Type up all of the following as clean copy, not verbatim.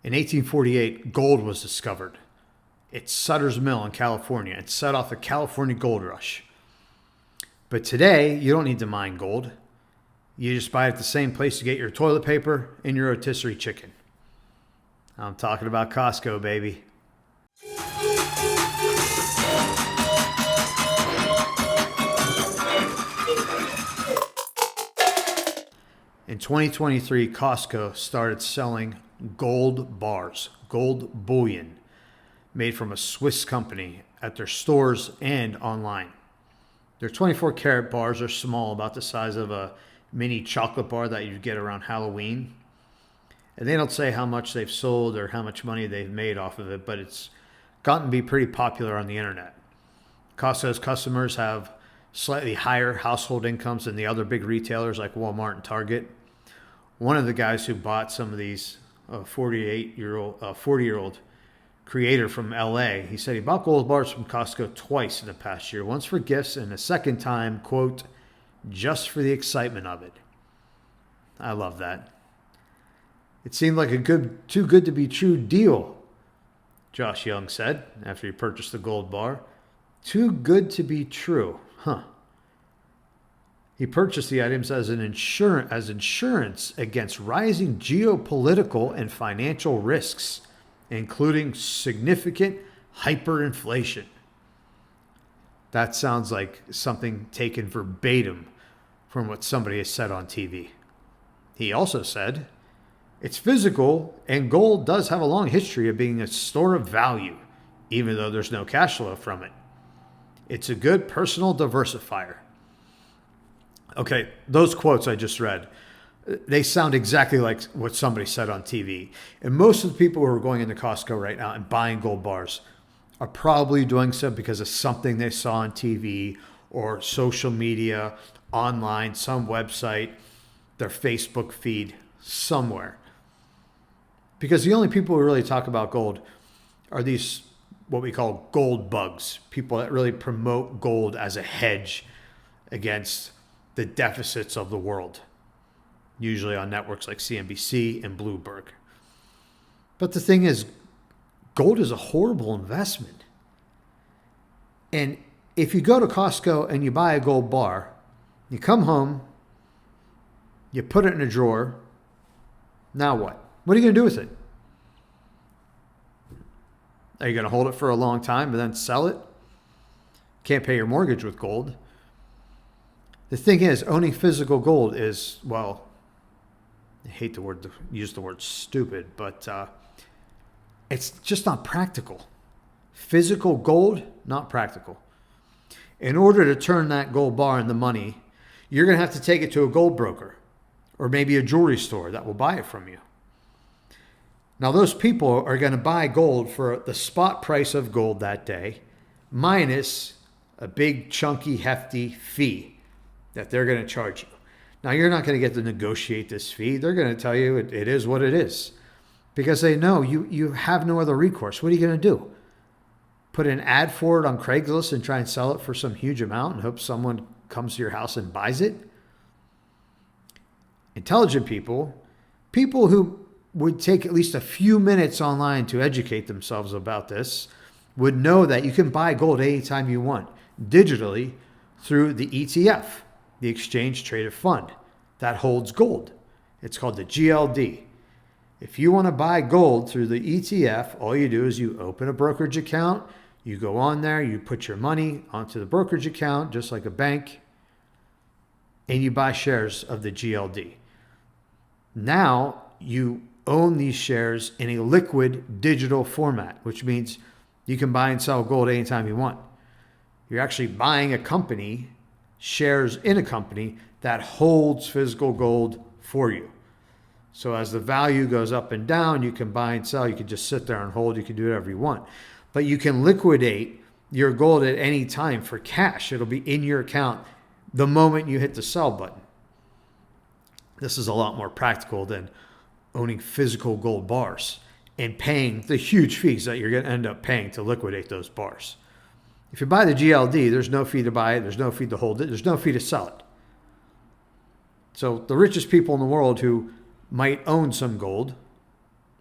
In 1848, gold was discovered. It's Sutter's Mill in California. It set off the California gold rush. But today, you don't need to mine gold. You just buy it at the same place you get your toilet paper and your rotisserie chicken. I'm talking about Costco, baby. In 2023, Costco started selling gold bars, gold bullion, made from a Swiss company at their stores and online. Their 24 karat bars are small, about the size of a mini chocolate bar that you get around Halloween. And they don't say how much they've sold or how much money they've made off of it, but it's gotten to be pretty popular on the internet. Costco's customers have slightly higher household incomes than the other big retailers like Walmart and Target. One of the guys who bought some of these, a 40-year-old creator from LA, he said he bought gold bars from Costco twice in the past year, once for gifts and a second time, quote, just for the excitement of it. I love that. It seemed like a too good to be true deal, Josh Young said after he purchased the gold bar. Too good to be true, huh? He purchased the items as insurance against rising geopolitical and financial risks, including significant hyperinflation. That sounds like something taken verbatim from what somebody has said on TV. He also said, it's physical, and gold does have a long history of being a store of value, even though there's no cash flow from it. It's a good personal diversifier. Okay, those quotes I just read, they sound exactly like what somebody said on TV. And most of the people who are going into Costco right now and buying gold bars are probably doing so because of something they saw on TV or social media, online, some website, their Facebook feed, somewhere. Because the only people who really talk about gold are these, what we call gold bugs, people that really promote gold as a hedge against the deficits of the world, usually on networks like CNBC and Bloomberg. But the thing is, gold is a horrible investment. And if you go to Costco and you buy a gold bar, you come home, you put it in a drawer, now what? What are you going to do with it? Are you going to hold it for a long time and then sell it? Can't pay your mortgage with gold. The thing is, owning physical gold is, well, I hate to use the word stupid, but it's just not practical. Physical gold, not practical. In order to turn that gold bar into money, you're going to have to take it to a gold broker or maybe a jewelry store that will buy it from you. Now, those people are going to buy gold for the spot price of gold that day, minus a big, chunky, hefty fee that they're going to charge you. Now, you're not going to get to negotiate this fee. They're going to tell you it is what it is because they know you have no other recourse. What are you going to do? Put an ad for it on Craigslist and try and sell it for some huge amount and hope someone comes to your house and buys it? Intelligent people who would take at least a few minutes online to educate themselves about this, would know that you can buy gold anytime you want, digitally, through the ETF, the Exchange Traded Fund, that holds gold. It's called the GLD. If you want to buy gold through the ETF, all you do is you open a brokerage account, you go on there, you put your money onto the brokerage account, just like a bank, and you buy shares of the GLD. Now you own these shares in a liquid digital format, which means you can buy and sell gold anytime you want. You're actually buying a company, shares in a company that holds physical gold for you. So as the value goes up and down, you can buy and sell. You can just sit there and hold. You can do whatever you want. But you can liquidate your gold at any time for cash. It'll be in your account the moment you hit the sell button. This is a lot more practical than owning physical gold bars and paying the huge fees that you're going to end up paying to liquidate those bars. If you buy the GLD, there's no fee to buy it, there's no fee to hold it, there's no fee to sell it. So the richest people in the world who might own some gold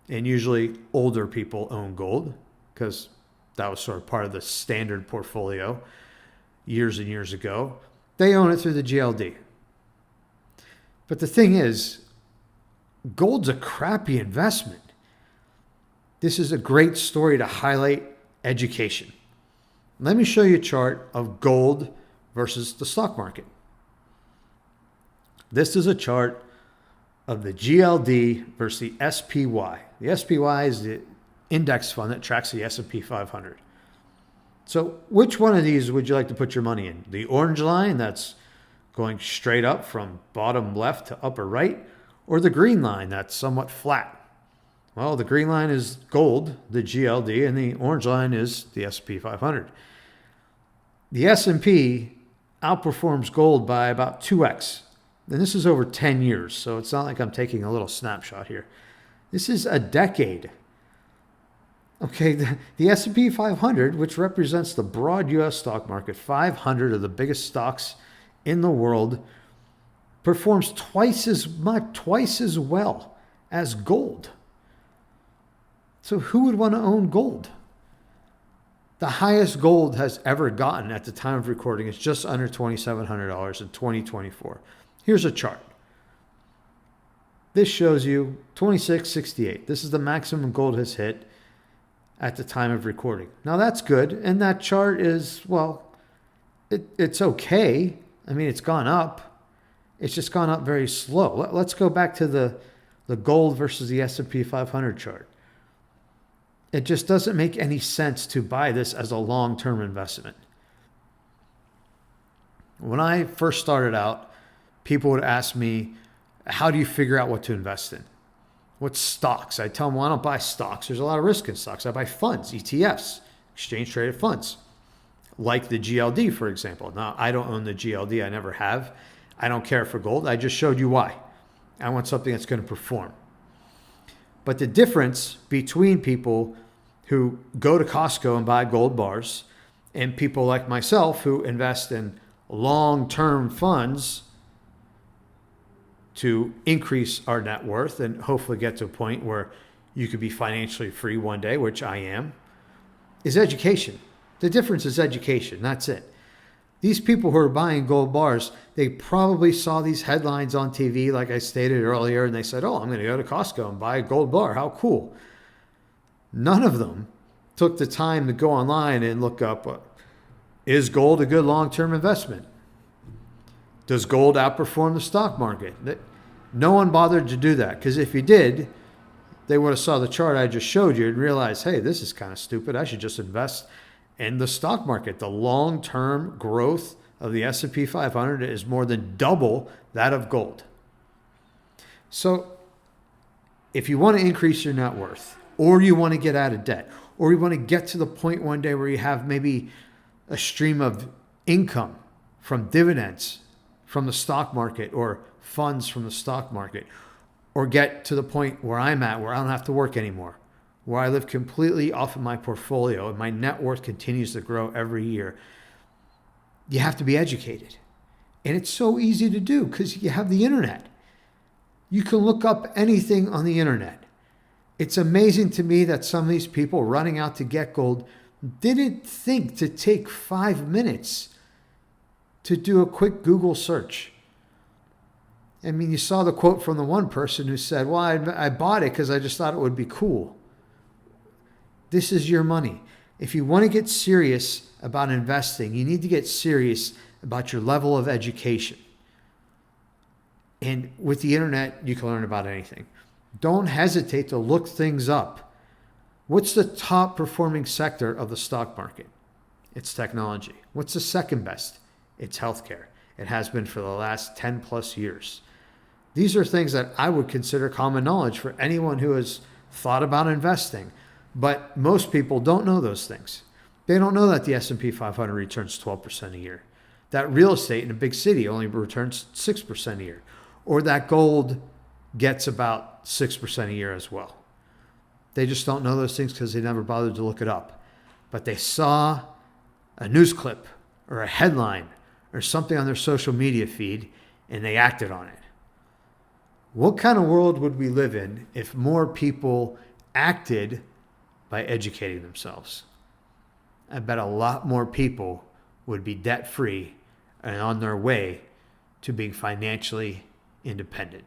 and usually older people own gold because that was sort of part of the standard portfolio years and years ago. They own it through the GLD. But the thing is, gold's a crappy investment. This is a great story to highlight education. Let me show you a chart of gold versus the stock market. This is a chart of the GLD versus the SPY. The SPY is the index fund that tracks the S&P 500. So which one of these would you like to put your money in? The orange line that's going straight up from bottom left to upper right, or the green line that's somewhat flat? Well, the green line is gold, the GLD, and the orange line is the S&P 500. The S&P outperforms gold by about 2x. And this is over 10 years, so it's not like I'm taking a little snapshot here. This is a decade. Okay, the S&P 500, which represents the broad U.S. stock market, 500 of the biggest stocks in the world, performs twice as well as gold. So who would want to own gold? The highest gold has ever gotten at the time of recording is just under $2,700 in 2024. Here's a chart. This shows you 2668. This is the maximum gold has hit at the time of recording. Now that's good. And that chart is, well, it's okay. I mean, it's gone up. It's just gone up very slow. Let's go back to the gold versus the S&P 500 chart. It just doesn't make any sense to buy this as a long-term investment. When I first started out, people would ask me, how do you figure out what to invest in? What stocks? I tell them, well, I don't buy stocks. There's a lot of risk in stocks. I buy funds, ETFs, exchange traded funds, like the GLD, for example. Now, I don't own the GLD. I never have. I don't care for gold. I just showed you why. I want something that's going to perform. But the difference between people who go to Costco and buy gold bars and people like myself who invest in long-term funds to increase our net worth and hopefully get to a point where you could be financially free one day, which I am, is education. The difference is education. That's it. These people who are buying gold bars, they probably saw these headlines on TV, like I stated earlier, and they said, oh, I'm going to go to Costco and buy a gold bar. How cool. None of them took the time to go online and look up, is gold a good long-term investment? Does gold outperform the stock market? No one bothered to do that, because if you did, they would have saw the chart I just showed you and realized, hey, this is kind of stupid. I should just invest in the stock market. The long-term growth of the S&P 500 is more than double that of gold. So if you want to increase your net worth, or you want to get out of debt, or you want to get to the point one day where you have maybe a stream of income from dividends from the stock market or funds from the stock market, or get to the point where I'm at, where I don't have to work anymore, where I live completely off of my portfolio and my net worth continues to grow every year, you have to be educated. And it's so easy to do because you have the internet. You can look up anything on the internet. It's amazing to me that some of these people running out to get gold didn't think to take 5 minutes to do a quick Google search. I mean, you saw the quote from the one person who said, well, I bought it because I just thought it would be cool. This is your money. If you want to get serious about investing, you need to get serious about your level of education. And with the internet, you can learn about anything. Don't hesitate to look things up. What's the top performing sector of the stock market? It's technology. What's the second best? It's healthcare. It has been for the last 10 plus years. These are things that I would consider common knowledge for anyone who has thought about investing. But most people don't know those things. They don't know that the S&P 500 returns 12% a year. That real estate in a big city only returns 6% a year. Or that gold gets about 6% a year as well. They just don't know those things because they never bothered to look it up. But they saw a news clip or a headline or something on their social media feed and they acted on it. What kind of world would we live in if more people acted by educating themselves. I bet a lot more people would be debt-free and on their way to being financially independent.